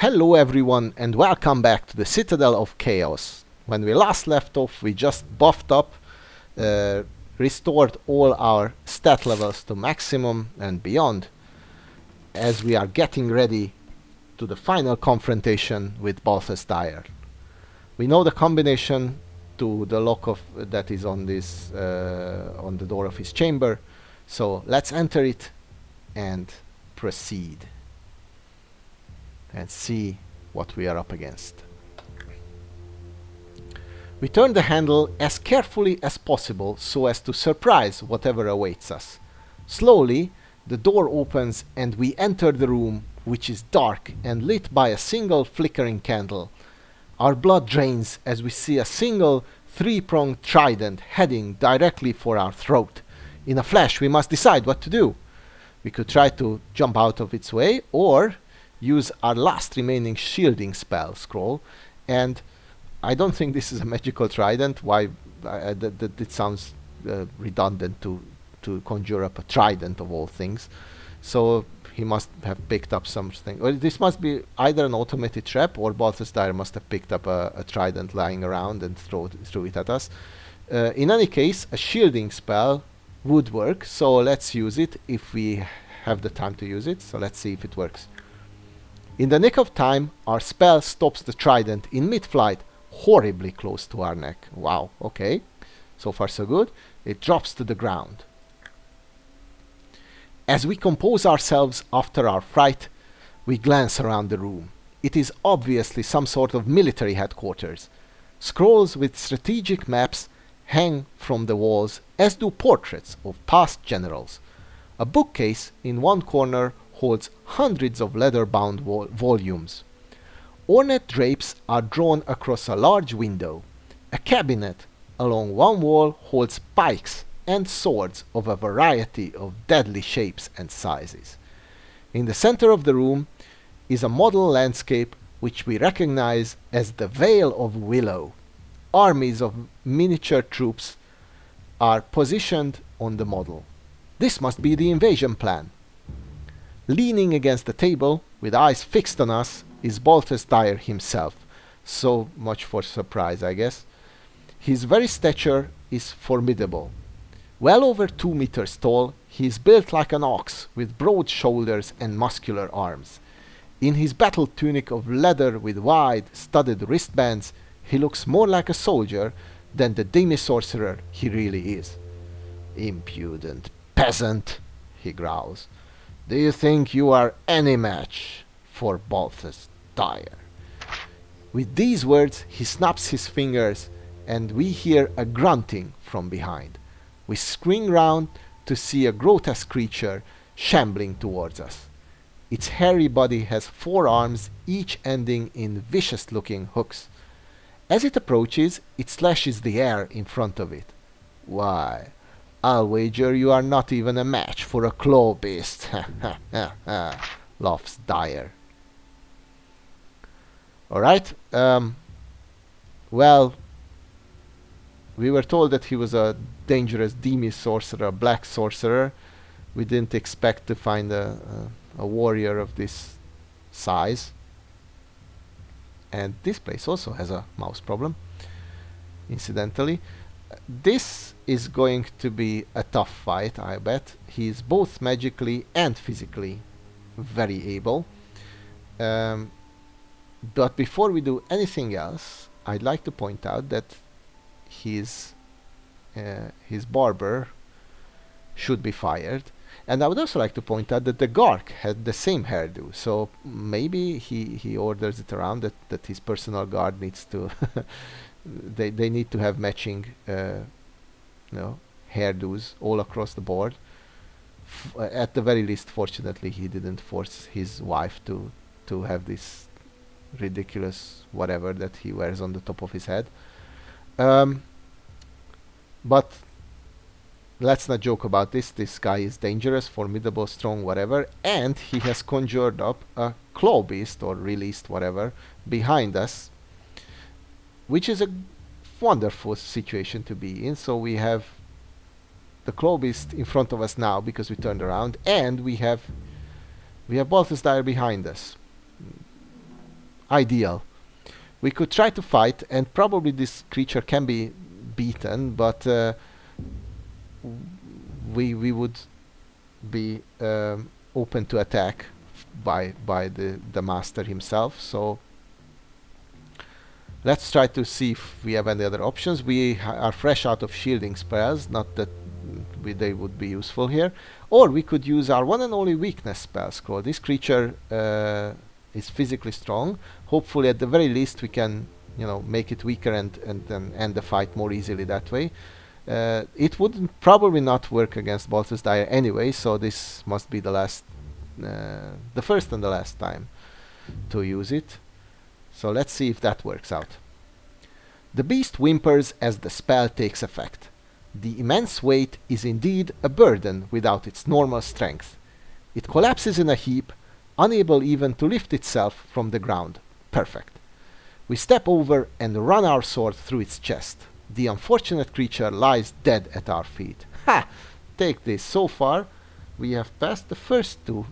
Hello everyone and welcome back to the Citadel of Chaos. When we last left off, we just buffed up, restored all our stat levels to maximum and beyond, as we are getting ready to the final confrontation with Balthus Dire. We know the combination to the lock of that is on this on the door of his chamber, so let's enter it and proceed and see what we are up against. We turn the handle as carefully as possible so as to surprise whatever awaits us. Slowly, the door opens and we enter the room, which is dark and lit by a single flickering candle. Our blood drains as we see a single three-pronged trident heading directly for our throat. In a flash, we must decide what to do. We could try to jump out of its way, or use our last remaining shielding spell scroll, and I don't think this is a magical trident. Why? It sounds redundant to conjure up a trident of all things. So he must have picked up something. Well, this must be either an automated trap, or Balthus Dire must have picked up a trident lying around and threw it at us. In any case, a shielding spell would work, so let's use it if we have the time to use it. So let's see if it works. In the nick of time, our spell stops the trident in mid-flight, horribly close to our neck. Wow, okay. So far so good. It drops to the ground. As we compose ourselves after our fright, we glance around the room. It is obviously some sort of military headquarters. Scrolls with strategic maps hang from the walls, as do portraits of past generals. A bookcase in one corner holds hundreds of leather-bound volumes. Ornate drapes are drawn across a large window. A cabinet along one wall holds pikes and swords of a variety of deadly shapes and sizes. In the center of the room is a model landscape which we recognize as the Vale of Willow. Armies of miniature troops are positioned on the model. This must be the invasion plan. Leaning against the table, with eyes fixed on us, is Balthus Dire himself. So much for surprise, I guess. His very stature is formidable. Well over 2 meters tall, he is built like an ox, with broad shoulders and muscular arms. In his battle tunic of leather with wide, studded wristbands, he looks more like a soldier than the demi-sorcerer he really is. "Impudent peasant," he growls. "Do you think you are any match for Balthus Dire?" With these words, he snaps his fingers, and we hear a grunting from behind. We swing round to see a grotesque creature shambling towards us. Its hairy body has 4 arms, each ending in vicious-looking hooks. As it approaches, it slashes the air in front of it. "Why, I'll wager you are not even a match for a claw beast," laughs Dire. Alright, well, we were told that he was a dangerous demi-sorcerer, a black sorcerer. We didn't expect to find a warrior of this size. And this place also has a mouse problem, incidentally. This is going to be a tough fight, I bet. He's both magically and physically very able. But before we do anything else, I'd like to point out that his barber should be fired. And I would also like to point out that the Gark had the same hairdo, so maybe he orders it around that his personal guard needs to they need to have matching hairdos all across the board. At the very least, fortunately, he didn't force his wife to have this ridiculous whatever that he wears on the top of his head. But let's not joke about this. This guy is dangerous, formidable, strong, whatever, and he has conjured up a claw beast, or released whatever, behind us, which is a wonderful situation to be in. So we have the claw beast in front of us now because we turned around, and we have Balthus Dire behind us. ideal. We could try to fight, and probably this creature can be beaten, but we would be open to attack by the master himself. So let's try to see if we have any other options. We are fresh out of shielding spells, not that they would be useful here. Or we could use our one and only weakness spell scroll. This creature is physically strong. Hopefully at the very least we can, you know, make it weaker and end the fight more easily that way. It would probably not work against Balthus Dire anyway, so this must be the last, the first and the last time to use it. So let's see if that works out. The beast whimpers as the spell takes effect. The immense weight is indeed a burden without its normal strength. It collapses in a heap, unable even to lift itself from the ground. Perfect. We step over and run our sword through its chest. The unfortunate creature lies dead at our feet. Ha! Take this. So far, we have passed the first two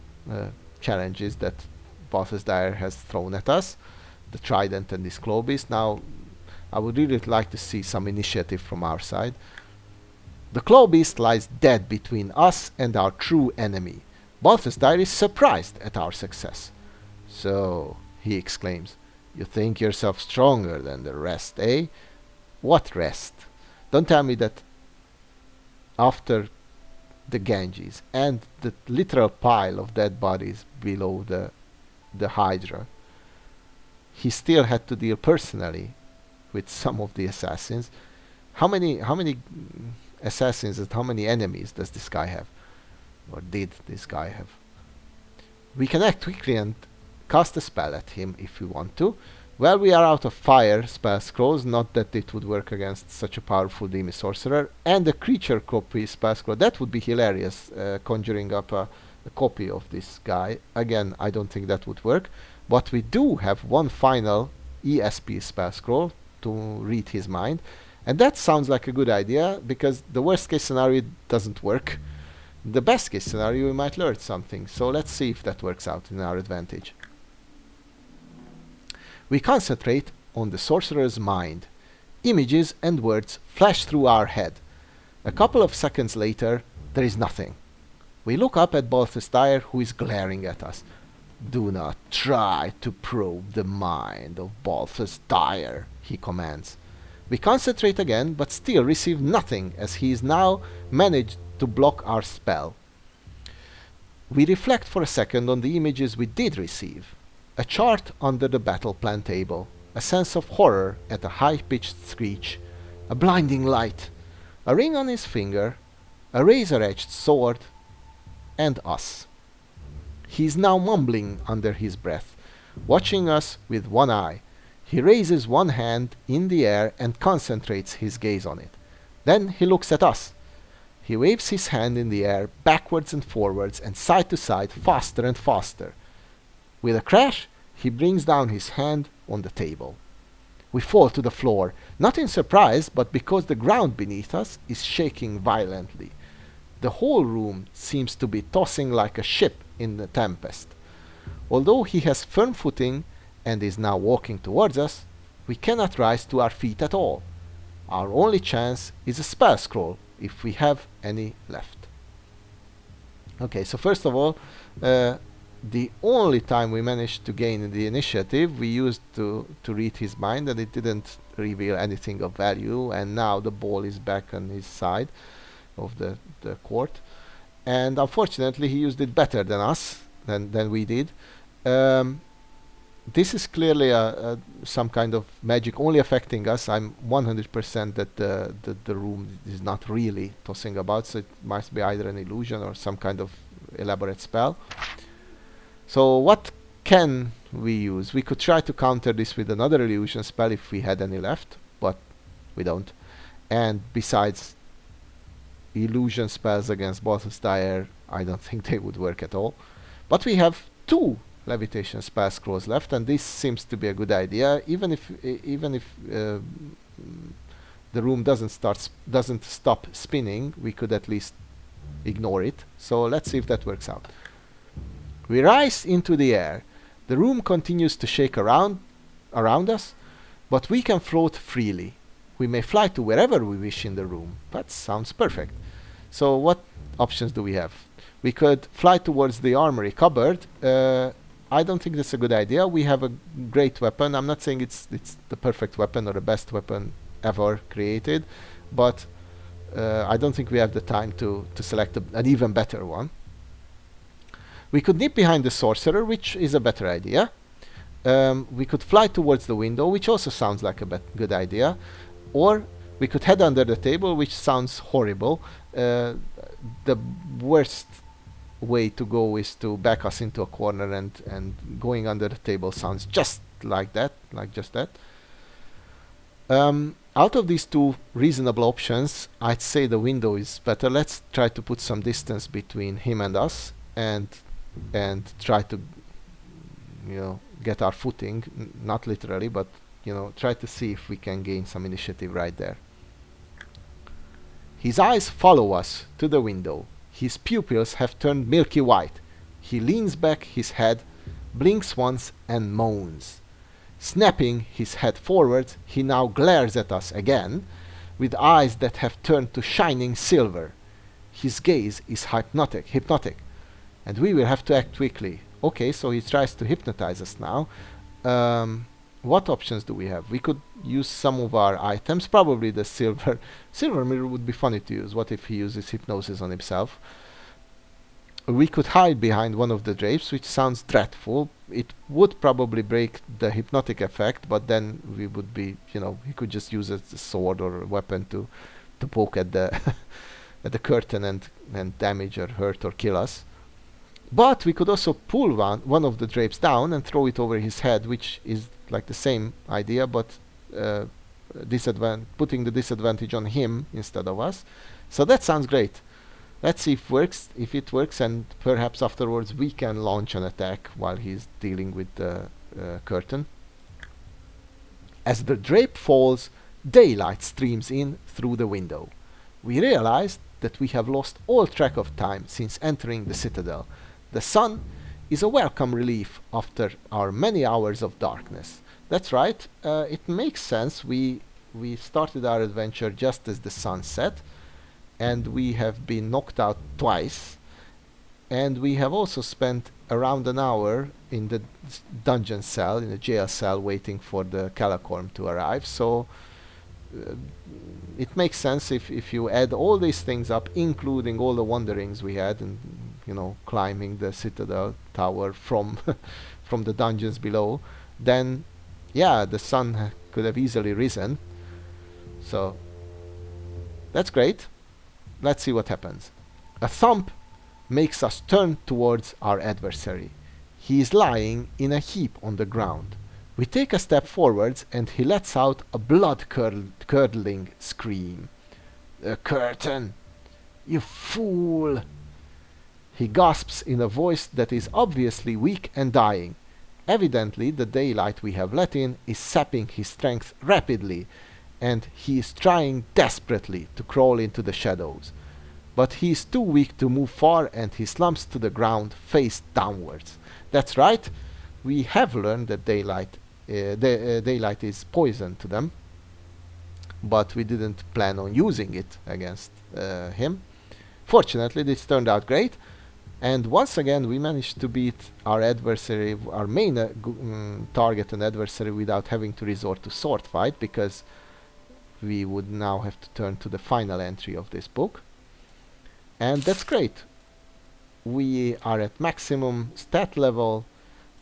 challenges that Balthus Dire has thrown at us. The Trident and this Claw Beast. Now, I would really like to see some initiative from our side. The Claw Beast lies dead between us and our true enemy. Balthus Dire is surprised at our success. So, he exclaims, you think yourself stronger than the rest, eh? What rest? Don't tell me that after the Ganges and the literal pile of dead bodies below the Hydra, he still had to deal personally with some of the assassins. How many assassins and how many enemies does this guy have? Or did this guy have? We can act quickly and cast a spell at him if we want to. Well, we are out of fire spell scrolls, not that it would work against such a powerful Demi Sorcerer, and a creature copy spell scroll. That would be hilarious, conjuring up a copy of this guy. Again, I don't think that would work, but we do have one final ESP spell scroll to read his mind, and that sounds like a good idea, because the worst case scenario doesn't work. The best case scenario, we might learn something, so let's see if that works out in our advantage. We concentrate on the sorcerer's mind. Images and words flash through our head. A couple of seconds later, there is nothing. We look up at Balthus Dire, who is glaring at us. Do not try to probe the mind of Balthus Dire, he commands. We concentrate again, but still receive nothing, as he is now managed to block our spell. We reflect for a second on the images we did receive. A chart under the battle plan table, a sense of horror at a high-pitched screech, a blinding light, a ring on his finger, a razor-edged sword, and us. He is now mumbling under his breath, watching us with one eye. He raises one hand in the air and concentrates his gaze on it. Then he looks at us. He waves his hand in the air, backwards and forwards, and side to side, faster and faster. With a crash, he brings down his hand on the table. We fall to the floor, not in surprise, but because the ground beneath us is shaking violently. The whole room seems to be tossing like a ship in a tempest. Although he has firm footing and is now walking towards us, we cannot rise to our feet at all. Our only chance is a spell scroll, if we have any left. Okay, so first of all, the only time we managed to gain the initiative, we used to read his mind, and it didn't reveal anything of value, and now the ball is back on his side of the court. And unfortunately, he used it better than us, than we did. This is clearly some kind of magic only affecting us. I'm 100% that the room is not really tossing about, so it must be either an illusion or some kind of elaborate spell. So what can we use? We could try to counter this with another illusion spell if we had any left, but we don't. And besides, illusion spells against Balthus Dire, I don't think they would work at all. But we have two levitation spell scrolls left, and this seems to be a good idea. Even if the room doesn't stop spinning, we could at least ignore it. So let's see if that works out. We rise into the air. The room continues to shake around, around us, but we can float freely. We may fly to wherever we wish in the room. That sounds perfect. So what options do we have? We could fly towards the armory cupboard. I don't think that's a good idea. We have a great weapon. I'm not saying it's the perfect weapon or the best weapon ever created, but I don't think we have the time to select an even better one. We could nip behind the sorcerer, which is a better idea. We could fly towards the window, which also sounds like a good idea. Or we could head under the table, which sounds horrible. The worst way to go is to back us into a corner, and going under the table sounds just like that, just that. Out of these two reasonable options, I'd say the window is better. Let's try to put some distance between him and us, and try to, get our footing, not literally, but try to see if we can gain some initiative right there. His eyes follow us to the window. His pupils have turned milky white. He leans back his head, blinks once, and moans. Snapping his head forwards, he now glares at us again, with eyes that have turned to shining silver. His gaze is hypnotic, and we will have to act quickly. Okay, so he tries to hypnotize us now. What options do we have? We could use some of our items. Probably the silver mirror would be funny to use. What if he uses hypnosis on himself? We could hide behind one of the drapes, which sounds dreadful. It would probably break the hypnotic effect, but then we would be, he could just use a sword or a weapon to poke at the at the curtain and damage or hurt or kill us. But we could also pull one of the drapes down and throw it over his head, which is like the same idea, but putting the disadvantage on him instead of us. So that sounds great. Let's see if it works, and perhaps afterwards we can launch an attack while he's dealing with the curtain. As the drape falls, daylight streams in through the window. We realize that we have lost all track of time since entering the Citadel. The sun is a welcome relief after our many hours of darkness. That's right, it makes sense. We started our adventure just as the sun set, and we have been knocked out twice, and we have also spent around an hour in the dungeon cell, in the jail cell, waiting for the Calacorm to arrive. So it makes sense if you add all these things up, including all the wanderings we had, and climbing the Citadel tower from from the dungeons below, then yeah, the sun could have easily risen. So that's great. Let's see what happens. A thump makes us turn towards our adversary. He is lying in a heap on the ground. We take a step forwards, and he lets out a blood-curdling scream. "The curtain! You fool!" He gasps in a voice that is obviously weak and dying. Evidently, the daylight we have let in is sapping his strength rapidly, and he is trying desperately to crawl into the shadows. But he is too weak to move far, and he slumps to the ground face downwards. That's right, we have learned that daylight is poison to them, but we didn't plan on using it against him. Fortunately, this turned out great, and once again we managed to beat our adversary, our main target and adversary, without having to resort to sword fight, because we would now have to turn to the final entry of this book. And that's great. We are at maximum stat level.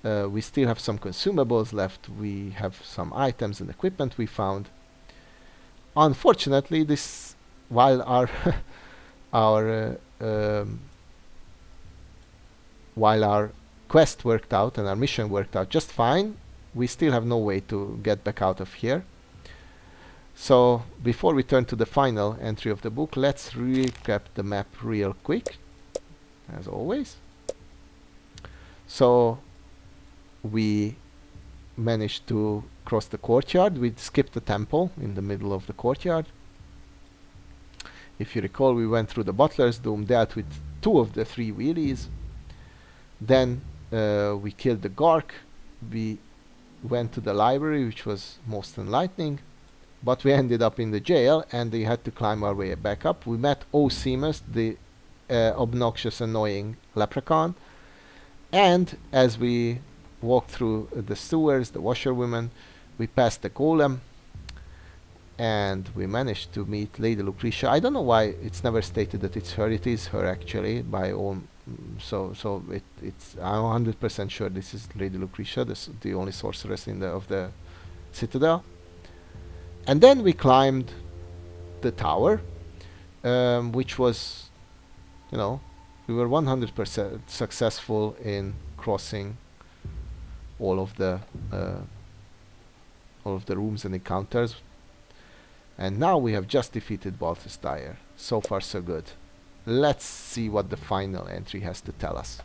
We still have some consumables left. We have some items and equipment we found. Unfortunately, this, while our while our quest worked out and our mission worked out just fine, we still have no way to get back out of here. So before we turn to the final entry of the book, let's recap the map real quick, as always. So we managed to cross the courtyard. We skipped the temple in the middle of the courtyard. If you recall, we went through the Butler's Doom, dealt with 2 of the 3 wheelies. Then we killed the Gark. We went to the library, which was most enlightening, but we ended up in the jail and we had to climb our way back up. We met Seamus, the obnoxious, annoying leprechaun, and as we walked through the sewers, the washerwomen, we passed the golem, and we managed to meet Lady Lucretia. I don't know why it's never stated that it's her. It is her actually, by all. It's I'm 100% sure this is Lady Lucretia, the only sorceress of the Citadel. And then we climbed the tower, which was, we were 100% successful in crossing all of the rooms and encounters. And now we have just defeated Balthus Dyer. So far so good. Let's see what the final entry has to tell us.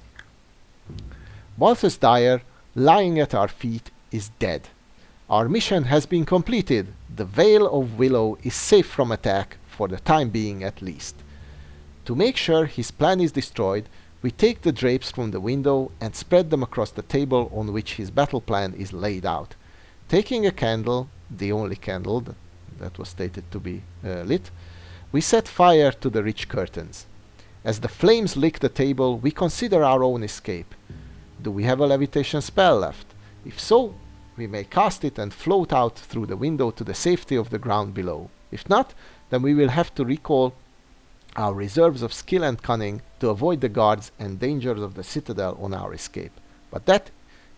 Balthus Dyer, lying at our feet, is dead. Our mission has been completed. The Vale of Willow is safe from attack, for the time being at least. To make sure his plan is destroyed, we take the drapes from the window and spread them across the table on which his battle plan is laid out. Taking a candle, the only candle that was stated to be lit, we set fire to the rich curtains. As the flames lick the table, we consider our own escape. Do we have a levitation spell left? If so, we may cast it and float out through the window to the safety of the ground below. If not, then we will have to recall our reserves of skill and cunning to avoid the guards and dangers of the citadel on our escape. But that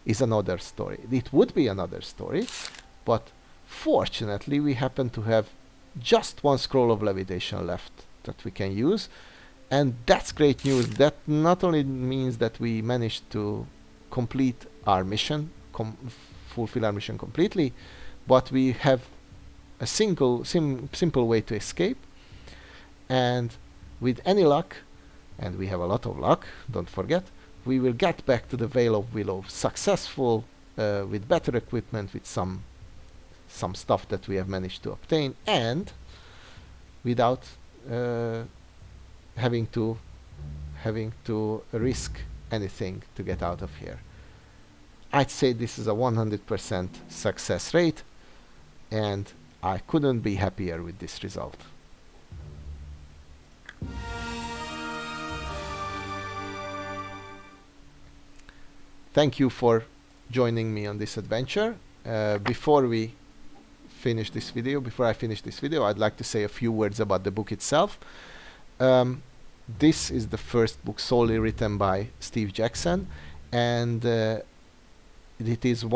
is another story. It would be another story, but fortunately we happen to have just one scroll of levitation left that we can use, and that's great news. That not only means that we managed to complete our mission, fulfill our mission completely, but we have a simple way to escape, and with any luck, and we have a lot of luck, don't forget, we will get back to the Vale of Willow successful, with better equipment, with some stuff that we have managed to obtain, and without having to risk anything to get out of here. I'd say this is a 100% success rate, and I couldn't be happier with this result. Thank you for joining me on this adventure. Before I finish this video, I'd like to say a few words about the book itself. This is the first book solely written by Steve Jackson, and it is a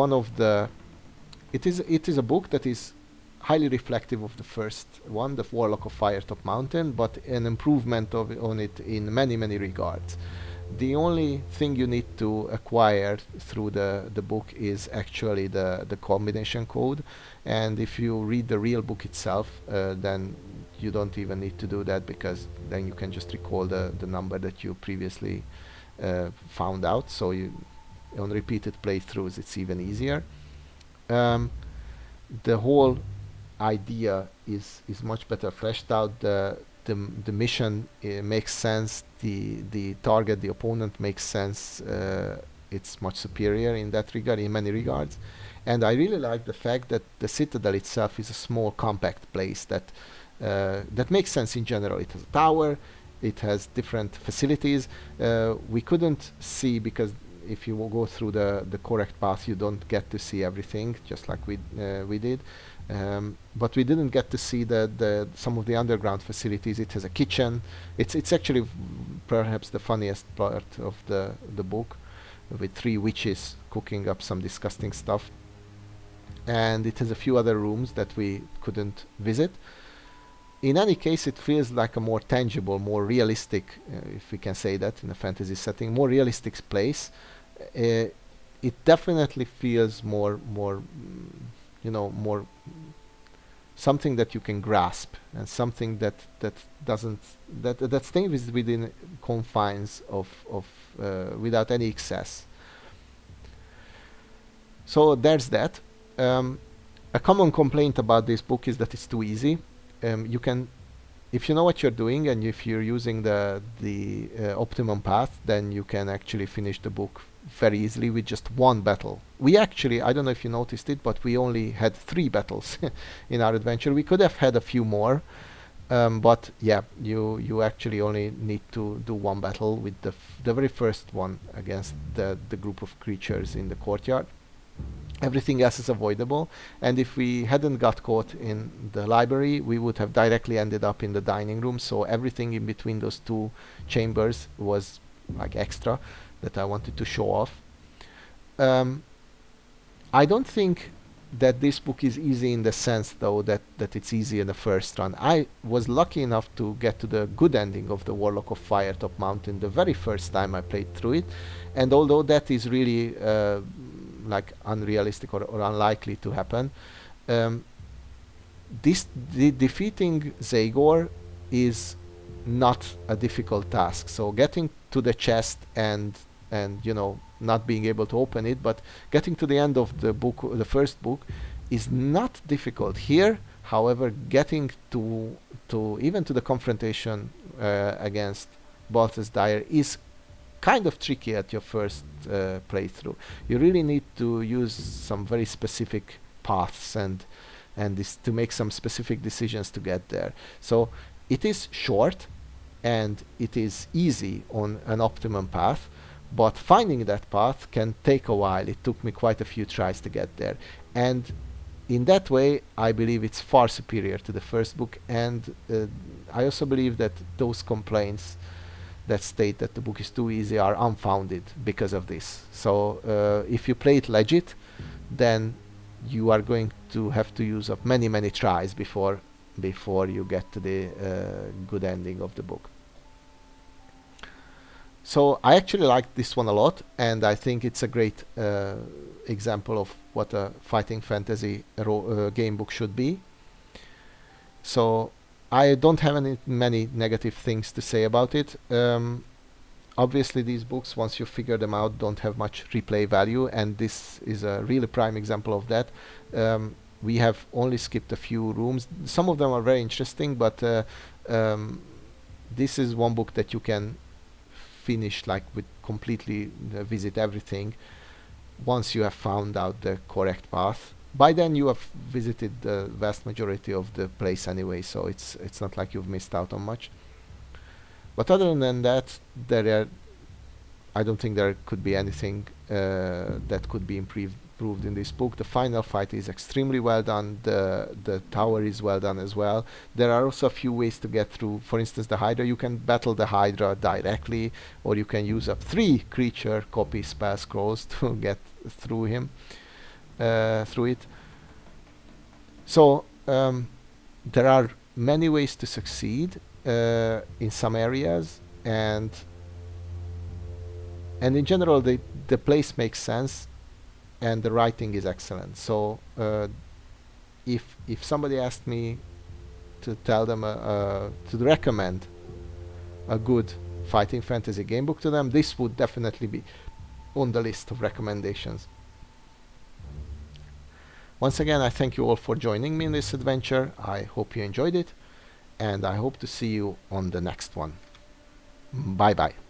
book that is highly reflective of the first one, The Warlock of Firetop Mountain, but an improvement on it in many regards. The only thing you need to acquire through the book is actually the combination code, and if you read the real book itself, then you don't even need to do that, because then you can just recall the number that you previously found out. So on repeated playthroughs it's even easier. The whole idea is much better fleshed out. The mission makes sense. The target, the opponent, makes sense. It's much superior in that regard, in many regards. And I really like the fact that the Citadel itself is a small, compact place that makes sense in general. It has a tower, it has different facilities. We couldn't see, because if you go through the correct path, you don't get to see everything, just like we did. But we didn't get to see some of the underground facilities. It has a kitchen. It's actually perhaps the funniest part of the book, with 3 witches cooking up some disgusting stuff. And it has a few other rooms that we couldn't visit. In any case, it feels like a more tangible, more realistic, if we can say that in a fantasy setting, more realistic place. It definitely feels more something that you can grasp, and something that stays within confines of without any excess. So there's that. A common complaint about this book is that it's too easy. You can, if you know what you're doing, and if you're using the optimum path, then you can actually finish the book very easily with just one battle. We actually, I don't know if you noticed it, but we only had 3 battles in our adventure. We could have had a few more, but yeah, you actually only need to do one battle with the very first one against the group of creatures in the courtyard. Everything else is avoidable, and if we hadn't got caught in the library, we would have directly ended up in the dining room, so everything in between those 2 chambers was like extra that I wanted to show off. um, I don't think that this book is easy in the sense, though, that it's easy in the first run. I was lucky enough to get to the good ending of the Warlock of Firetop Mountain the very first time I played through it, and although that is really like unrealistic or unlikely to happen, um, defeating Zagor is not a difficult task. So getting to the chest and not being able to open it, but getting to the end of the book, the first book, is not difficult here. However, getting to even to the confrontation against Balthus Dyer is kind of tricky at your first playthrough. You really need to use some very specific paths and this to make some specific decisions to get there. So it is short and it is easy on an optimum path, but finding that path can take a while. It took me quite a few tries to get there, and in that way I believe it's far superior to the first book, and I also believe that those complaints that state that the book is too easy are unfounded because of this. So if you play it legit, then you are going to have to use up many tries before you get to the good ending of the book. So I actually like this one a lot, and I think it's a great example of what a fighting fantasy game book should be. So I don't have many negative things to say about it. Obviously these books, once you figure them out, don't have much replay value, and this is a really prime example of that. We have only skipped a few rooms. Some of them are very interesting, but this is one book that you can finish like with completely visit everything once you have found out the correct path. By then you have visited the vast majority of the place anyway, so it's not like you've missed out on much. But other than that, I don't think there could be anything that could be improved in this book. The final fight is extremely well done. The tower is well done as well. There are also a few ways to get through. For instance, the Hydra. You can battle the Hydra directly, or you can use up 3 creature copy spell scrolls to get through it. So there are many ways to succeed in some areas, and in general the place makes sense and the writing is excellent. So if somebody asked me to tell them to recommend a good fighting fantasy game book to them, this would definitely be on the list of recommendations. Once again, I thank you all for joining me in this adventure. I hope you enjoyed it, and I hope to see you on the next one. Bye bye.